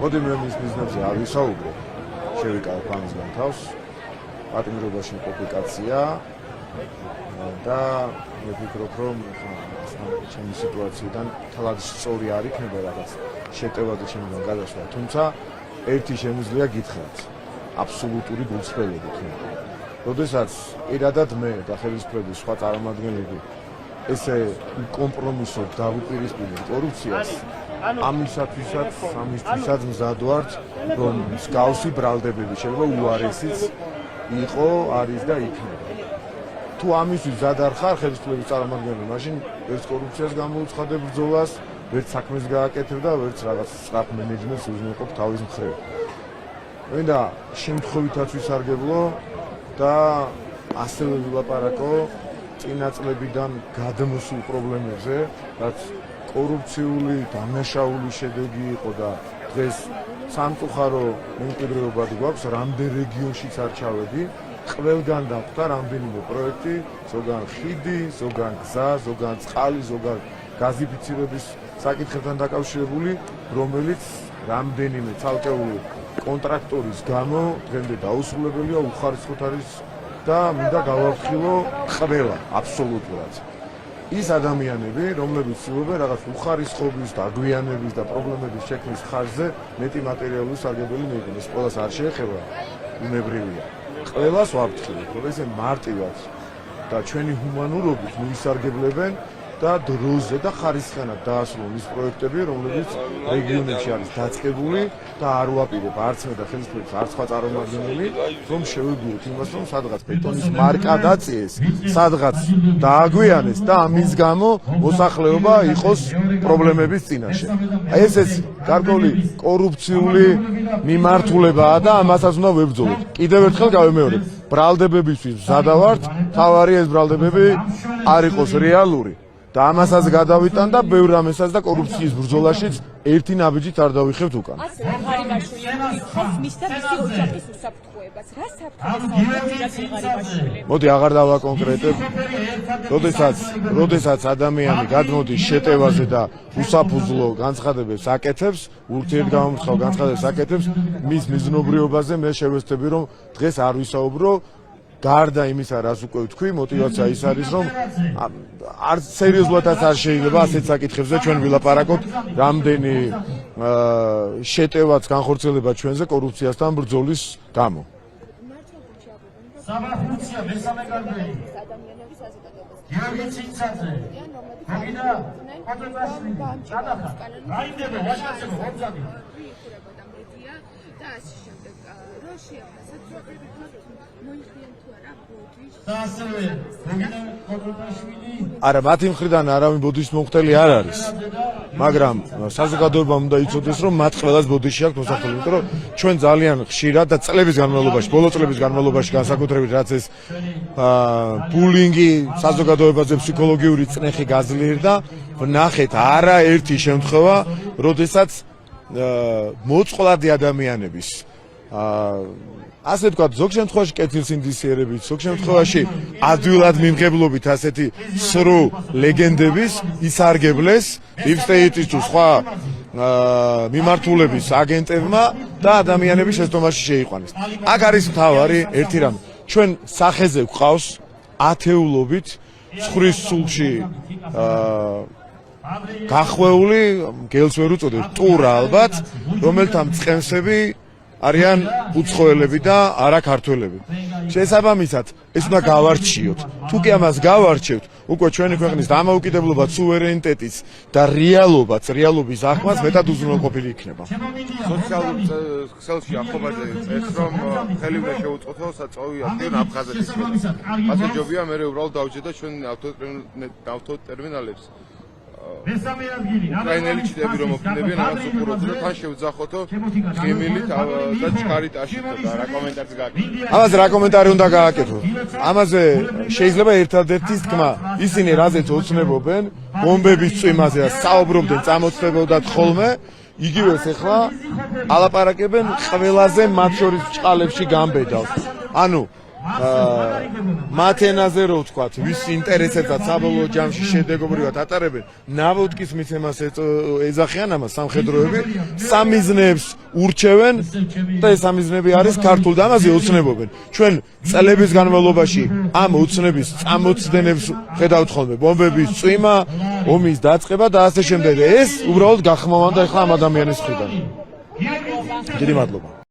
მოდი მე მის მიზნებზე არ ვისაუბრო. შევიკავებ ამისგან თავს. პატიმრობაში კომპლიკაცია და მე ვფიქრობ, რომ ჩემი სიტუაციიდან თლად სწორი არ იქნება რაღაც შეტევაზე ჩემთან გადასვლა. თუმცა ერთი შემიძლია გითხრათ. აბსოლუტური გულწრფელობით. როდესაც პირადად მე და ხელისუფლების სხვა წარმომადგენლები ესე კომპრომისով დავუპირისპირდით კორუფციას, ამისთვისაც მზად ვართ, რომ მსგავსი ბრალდებები შეიძლება უარესიც იყო, არის და იქნება. თუ ამისთვის მზად არ ხარ ხელისუფლების წარმომადგენელი, მაშინ ვერც კორუფციას გამოუცხადებ ბრძოლას, ვერც საქმეს გააკეთებ და ვერც რაღაც სწრაფ მენეჯმენტს უზრუნველყოფ თავის მხრივ. მინდა შემთხვევითაც ვისარგებლო და ასევე ვილაპარაკო წინა წლებიდან გადმოსულ პრობლემებზე, რაც კორუფციული დამნაშაული შედეგი იყო და დღეს სამწუხარო მემკვიდრეობად გვაქვს, რამდენ რეგიონშიც არ ჩავედი, ყველგან დახვდა რამდენიმე პროექტი, ზოგან ხიდი, ზოგან გზა, ზოგან წყალი, ზოგან გაზიფიცირების საკითხებთან დაკავშირებული, რომელიც რამდენიმე ცალკეული კონტრაქტორის გამო დღემდე დაუსრულებელია, უხარისხოთ არის და მინდა გავაფრთხილო ყველა აბსოლუტურად. ის ადამიანები, რომლებიც ცდილობენ რაღაც უხარისხობის და აგვიანების და პრობლემების შექმნის ხარჯზე მეტი მატერიალური სარგებელი მიიღონ, ეს ყველას არ შეეხება, უნებრივია. ყველას ვაფრთხილებ, რომ ესე მარტივად და ჩვენი ჰუმანურობით მივისარგებლებენ და დროზე და ხარისხიანად დაასრულონ ის პროექტები, რომლებიც რეგიონებში არის დაწყებული და არ ვაპირებ არც მე და ხელისუფლების არც სხვა წარმომადგენელი, რომ შევეგუოთ იმას, რომ სადღაც ბეტონის მარკა დაწიეს, სადღაც დააგვიანეს და ამის გამო მოსახლეობა იყოს პრობლემების წინაშე. ესეც გარკვეული კორუფციული მიმართულებაა და ამასაც უნდა ვებრძოლოთ. კიდევ ერთხელ გავიმეორებ, ბრალდებებისთვის მზადა ვართ, თავარი ეს ბრალდებები არ იყოს რეალური. და ამასაც გადავიტან და ბევრ ამასაც და კორუფციის ბრძოლაშიც ერთი ნაბიჯით არ დავიხევთ უკან. ასე ღარიბაშვილი ხოს მის და მისი ოჯახის უსაფრთხოებას. რა საფრთხე? მოდი აღარ დავაკონკრეტებ. როდესაც ადამიანი გადმოდის შეტევაზე და უსაფუძვლო განცხადებებს აკეთებს, ურთიერთგამომრჩეველ განცხადებებს აკეთებს, მის მიზნობრიობაზე მე შევეცდები, რომ დღეს არ ვისაუბრო. გარდა იმისა, რაც უკვე ვთქვი, мотиваცია ის არის, რომ არ სერიოზულადაც არ შეიძლება ასეთ საკითხებზე ჩვენ ვილაპარაკოთ, რამდენი შეტევაც განხორციელება ჩვენზე კორუფციასთან ბრძოლის გამო. საბახუცია მესამე კარგი. გიორგი ცინცაძე. მოგინა ფოტოგრაფი. გადახა. რაიმდება ვაშკაცებო ხომძადი. და ასე შემდეგ. რო შეაფასეთ მოიხდიან თუ არა ბოდიშ. და ასევე მოგინა ფოტოგრაფი. არა, მათი მხრიდან არავინ ბოდიშის მომხდელი არ არის. მაგრამ საზოგადოებამ უნდა იცოდეს, რომ მათ ყველას ბოდიში აქვს მოსახდელი, იმიტომ რომ ჩვენ ძალიან ხშირად და წლების განმავლობაში, ბოლო წლების განმავლობაში განსაკუთრებით რაც ეს ბულინგი საზოგადოებაზე ფსიქოლოგიური წნეხი გაძლიერდა, ვნახეთ არაერთი შემთხვევა, როდესაც მოწყვლადი ადამიანების ასე თქვა, ზოგ შემთხვევაში კეთილსინდისიერებით, ზოგ შემთხვევაში ადვილად მიმღებლობით ასეთი სრულ ლეგენდების ისარგებლეს დიპსტეიტის თუ სხვა მიმართულების აგენტებმა და ადამიანები შეცდომაში შეიყვანეს. აქ არის მთავარი ერთი რამ. ჩვენ სახეზე გვყავს ათეულობით ცხვრის სულში გახვეული, გელს ვერ უწოდებ, ტურა ალბათ, რომელთა მწყემსები არიან უცხოელები და არა ქართველები. შესაბამისად, ეს უნდა გავარჩიოთ. თუ კი ამას გავარჩევთ, უკვე ჩვენი ქვეყნის დამოუკიდებლობა, სუვერენიტეტიც და რეალობის აღქმაც მეტად უზრუნველყოფილი იქნება. სოციალურ ქსელში ახლობაზე წერს, რომ ხელი უნდა შეუწყოთო საწვავი აქტიონ აფხაზეთის მიერ. ასე ჯობია მე უბრალოდ დავჯერდა ჩვენ ავტოტერმინალებს. მესამე ადგილი. უკრაინელი ჩიტები რომ მოფინდებიან ამას უყუროთ და თან შევძახოთო ღიმილით და ჩქარიტაში და რა კომენტარიც გააკეთოთ. ამაზე რა კომენტარი უნდა გააკეთო? ამაზე შეიძლება ერთადერთის თქმა, ისინი რაზეც ოცნებობენ, ბომბების წვიმაზე საუბრობდნენ, წამოწდებოდათ ხოლმე, იგივეს ახლა ალაპარაკებენ ყველაზე მათ შორის ჭყალებში გამბედავს. ანუ მათ ენაზე რო ვთქვათ, ვის ინტერესებსაც საბოლოო ჯამში შედეგობრივად ატარებენ, ნავოდკის მიცემას ეძახიან ამას სამხედროები, სამიზნეებს ურჩევენ და ეს სამიზნები არის ქართულ და ამაზე ოცნებობენ. ჩვენ წლების განმავლობაში ამ ოცნების წამოწდენებს ხედავთ ხოლმე, ბომბების წვიმა, ომის დაწყება და ასე შემდეგ. ეს უბრალოდ გახმოვანდა ახლა ამ ადამიანის მხრიდან. დიდი მადლობა.